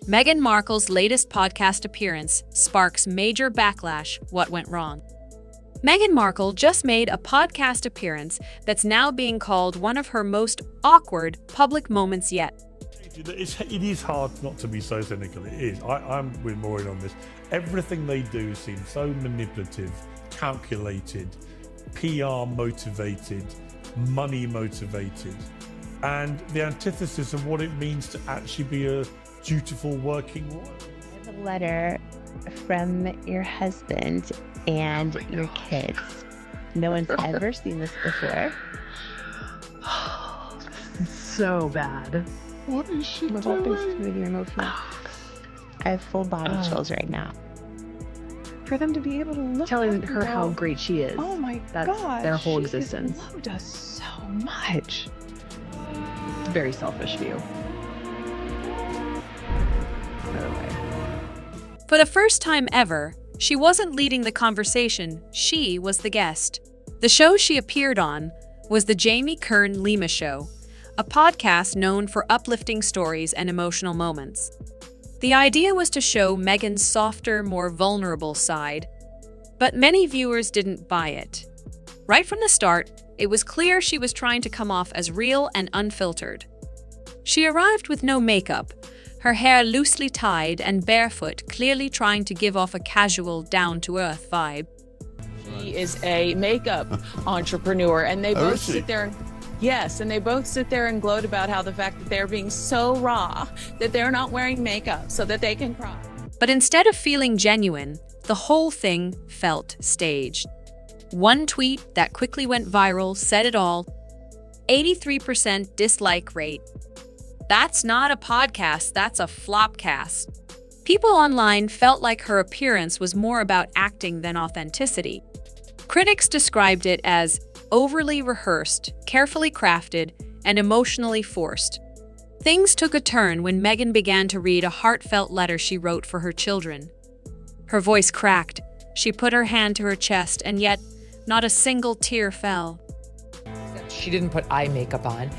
Meghan Markle's latest podcast appearance sparks major backlash. What went wrong? Meghan Markle just made a podcast appearance that's now being called one of her most awkward public moments yet. It is hard not to be so cynical. It is. I'm with Maureen on this. Everything they do seems so manipulative, calculated, PR motivated, money motivated, and the antithesis of what it means to actually be a dutiful working wife. I have a letter from your husband and your kids. No one's ever seen this before. So bad. What is she What doing? happens to me emotional? I have full body chills right now. For them to be able to look Telling up her and how go, great she is. oh my That's God, their whole she existence. has loved us so much. It's a very selfish view. For the first time ever, she wasn't leading the conversation, she was the guest. The show she appeared on was the Jamie Kern-Lima Show, a podcast known for uplifting stories and emotional moments. The idea was to show Meghan's softer, more vulnerable side, but many viewers didn't buy it. Right from the start, it was clear she was trying to come off as real and unfiltered. She arrived with no makeup, her hair loosely tied and barefoot, clearly trying to give off a casual, down-to-earth vibe. She is a makeup entrepreneur, and they both sit there. Yes, and they both sit there and gloat about how the fact that they're being so raw that they're not wearing makeup so that they can cry. But instead of feeling genuine, the whole thing felt staged. One tweet that quickly went viral said it all: 83% dislike rate. That's not a podcast, that's a flopcast. People online felt like her appearance was more about acting than authenticity. Critics described it as overly rehearsed, carefully crafted, and emotionally forced. Things took a turn when Meghan began to read a heartfelt letter she wrote for her children. Her voice cracked, she put her hand to her chest, and yet not a single tear fell. She didn't put eye makeup on.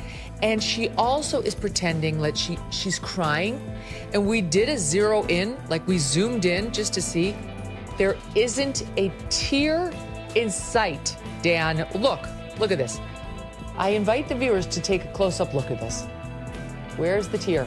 And she also is pretending like she's crying. And we did a zero in, like we zoomed in just to see. There isn't a tear in sight, Dan. Look at this. I invite the viewers to take a close-up look at this. Where's the tear?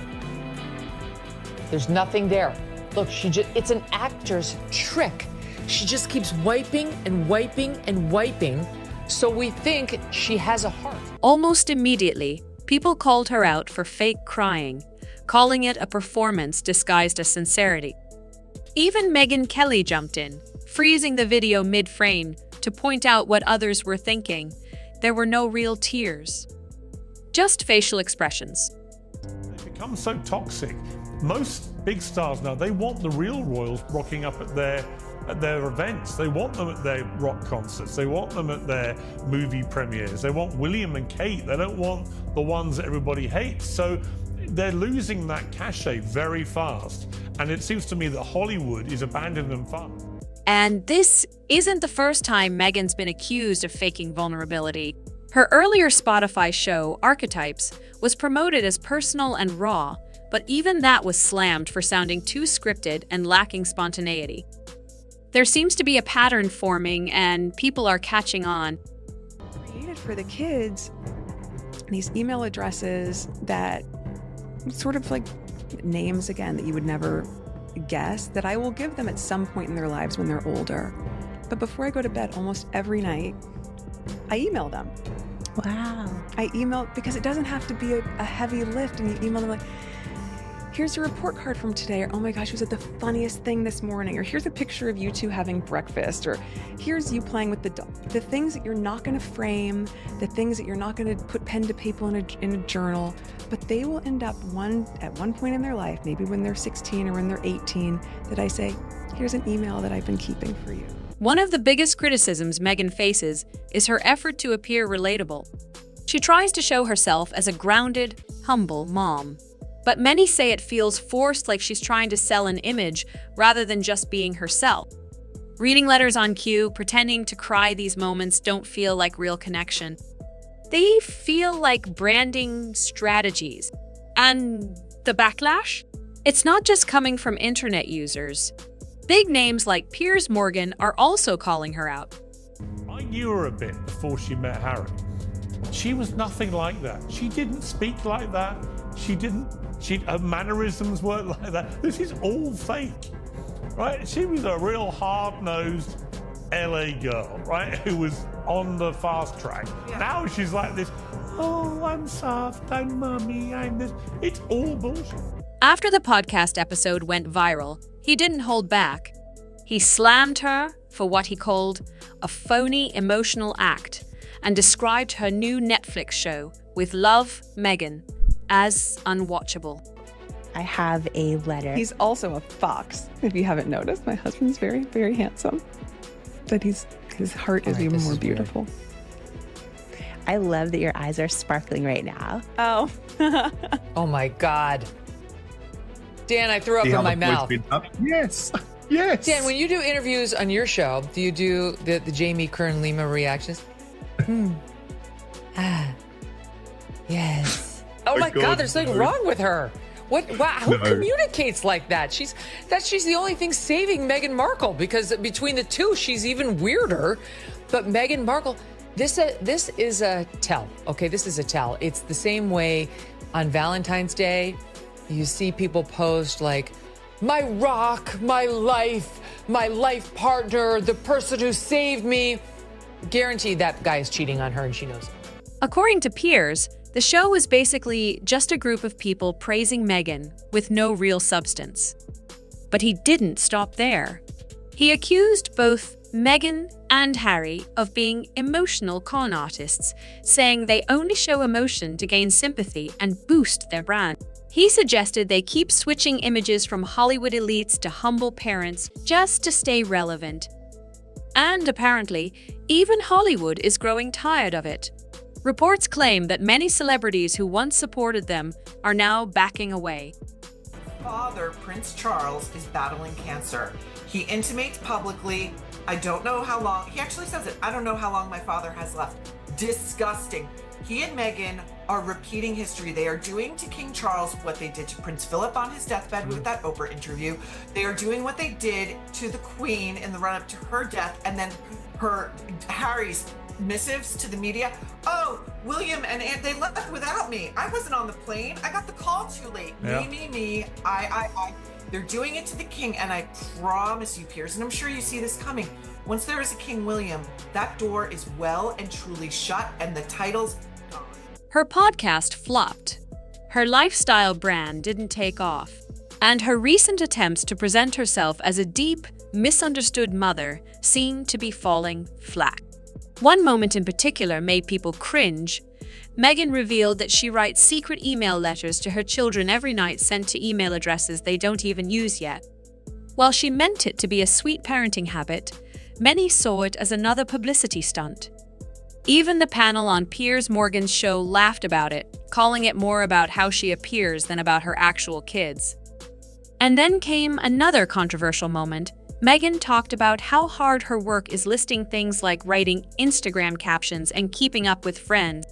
There's nothing there. Look, it's an actor's trick. She just keeps wiping and wiping and wiping, so we think she has a heart. Almost immediately, people called her out for fake crying, calling it a performance disguised as sincerity. Even Megyn Kelly jumped in, freezing the video mid-frame to point out what others were thinking. There were no real tears, just facial expressions. It's become so toxic. Most big stars now, they want the real royals rocking up at their events. They want them at their rock concerts. They want them at their movie premieres. They want William and Kate. They don't want the ones that everybody hates. So they're losing that cachet very fast. And it seems to me that Hollywood is abandoning them fast. And this isn't the first time Meghan's been accused of faking vulnerability. Her earlier Spotify show, Archetypes, was promoted as personal and raw, but even that was slammed for sounding too scripted and lacking spontaneity. There seems to be a pattern forming, and people are catching on. Created for the kids these email addresses that sort of like names again that you would never guess, that I will give them at some point in their lives when they're older. But before I go to bed almost every night, I email them. Wow. I email because it doesn't have to be a heavy lift, and you email them like, here's your report card from today, or oh my gosh, you said the funniest thing this morning, or here's a picture of you two having breakfast, or here's you playing with the dog. The things that you're not going to frame, the things that you're not going to put pen to paper in a journal, but they will end up at one point in their life, maybe when they're 16 or when they're 18, that I say, here's an email that I've been keeping for you. One of the biggest criticisms Meghan faces is her effort to appear relatable. She tries to show herself as a grounded, humble mom. But many say it feels forced, like she's trying to sell an image rather than just being herself. Reading letters on cue, pretending to cry, these moments don't feel like real connection. They feel like branding strategies. And the backlash? It's not just coming from internet users. Big names like Piers Morgan are also calling her out. I knew her a bit before she met Harry. She was nothing like that. She didn't speak like that. Her mannerisms weren't like that. This is all fake, right? She was a real hard-nosed LA girl, right? Who was on the fast track. Yeah. Now she's like this, oh, I'm soft, I'm mummy, I'm this. It's all bullshit. After the podcast episode went viral, he didn't hold back. He slammed her for what he called a phony emotional act and described her new Netflix show, With Love, Meghan, as unwatchable. I have a letter. He's also a fox, if you haven't noticed. My husband's very, very handsome. But his heart is even more beautiful. I love that your eyes are sparkling right now. Oh. Oh my God. Dan, I threw up in my mouth. Yes. Yes. Dan, when you do interviews on your show, do you do the Jamie Kern-Lima reactions? Yes. Oh my God, there's something wrong with her. What? Wow, who communicates like that? She's the only thing saving Meghan Markle, because between the two, she's even weirder. But Meghan Markle, this is a tell. Okay, this is a tell. It's the same way on Valentine's Day. You see people post like, my rock, my life partner, the person who saved me. Guaranteed that guy is cheating on her and she knows it. According to Piers, the show was basically just a group of people praising Meghan with no real substance. But he didn't stop there. He accused both Meghan and Harry of being emotional con artists, saying they only show emotion to gain sympathy and boost their brand. He suggested they keep switching images from Hollywood elites to humble parents just to stay relevant. And apparently, even Hollywood is growing tired of it. Reports claim that many celebrities who once supported them are now backing away. Father, Prince Charles, is battling cancer. He intimates publicly, I don't know how long, he actually says it, I don't know how long my father has left. Disgusting. He and Meghan are repeating history. They are doing to King Charles what they did to Prince Philip on his deathbed with that Oprah interview. They are doing what they did to the Queen in the run-up to her death, and then Harry's missives to the media. Oh, William and Aunt, they left without me. I wasn't on the plane. I got the call too late. Yeah. Me. I. They're doing it to the king, and I promise you, Piers, and I'm sure you see this coming, once there is a King William, that door is well and truly shut, and the title's gone. Her podcast flopped. Her lifestyle brand didn't take off. And her recent attempts to present herself as a deep, misunderstood mother seemed to be falling flat. One moment in particular made people cringe. Meghan revealed that she writes secret email letters to her children every night sent to email addresses they don't even use yet. While she meant it to be a sweet parenting habit, many saw it as another publicity stunt. Even the panel on Piers Morgan's show laughed about it, calling it more about how she appears than about her actual kids. And then came another controversial moment. Meghan talked about how hard her work is listing things like writing Instagram captions and keeping up with friends.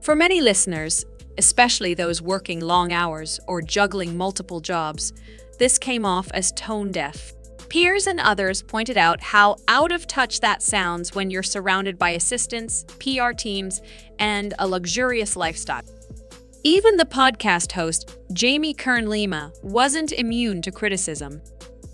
For many listeners, especially those working long hours or juggling multiple jobs, this came off as tone-deaf. Piers and others pointed out how out of touch that sounds when you're surrounded by assistants, PR teams, and a luxurious lifestyle. Even the podcast host, Jamie Kern-Lima, wasn't immune to criticism.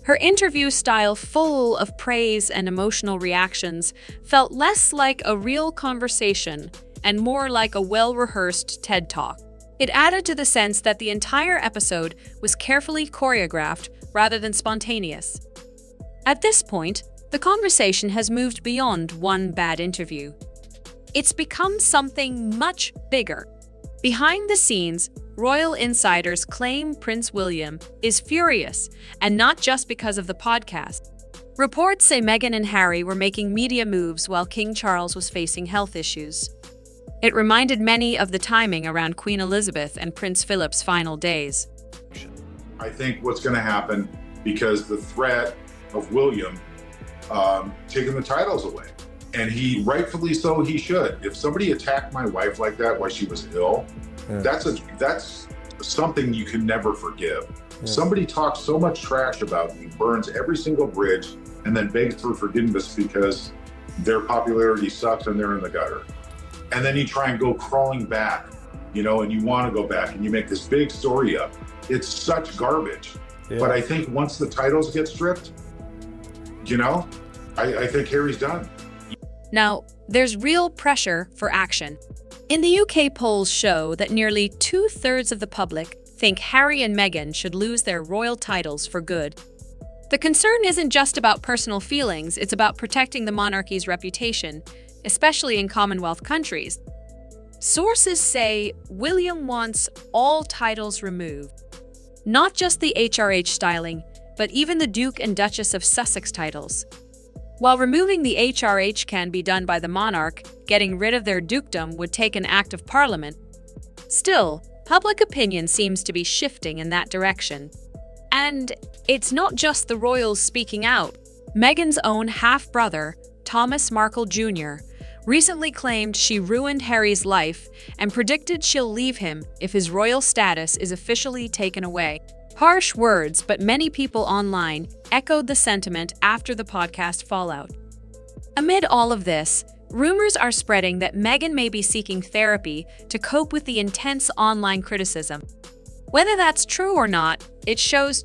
Her interview style, full of praise and emotional reactions, felt less like a real conversation and more like a well-rehearsed TED Talk. It added to the sense that the entire episode was carefully choreographed rather than spontaneous. At this point, the conversation has moved beyond one bad interview. It's become something much bigger. Behind the scenes, royal insiders claim Prince William is furious, and not just because of the podcast. Reports say Meghan and Harry were making media moves while King Charles was facing health issues. It reminded many of the timing around Queen Elizabeth and Prince Philip's final days. I think what's going to happen, because the threat of William taking the titles away, and he rightfully so, he should. If somebody attacked my wife like that while she was ill, that's something you can never forgive. Somebody talks so much trash about you, burns every single bridge, and then begs for forgiveness because their popularity sucks and they're in the gutter. And then you try and go crawling back, you know, and you want to go back and you make this big story up. It's such garbage. Yeah. But I think once the titles get stripped, you know, I think Harry's done. Now, there's real pressure for action. In the UK, polls show that nearly 2/3 of the public think Harry and Meghan should lose their royal titles for good. The concern isn't just about personal feelings, it's about protecting the monarchy's reputation, especially in Commonwealth countries. Sources say William wants all titles removed. Not just the HRH styling, but even the Duke and Duchess of Sussex titles. While removing the HRH can be done by the monarch, getting rid of their dukedom would take an act of parliament. Still, public opinion seems to be shifting in that direction. And it's not just the royals speaking out. Meghan's own half-brother, Thomas Markle Jr., recently claimed she ruined Harry's life and predicted she'll leave him if his royal status is officially taken away. Harsh words, but many people online echoed the sentiment after the podcast fallout. Amid all of this, rumors are spreading that Meghan may be seeking therapy to cope with the intense online criticism. Whether that's true or not, it shows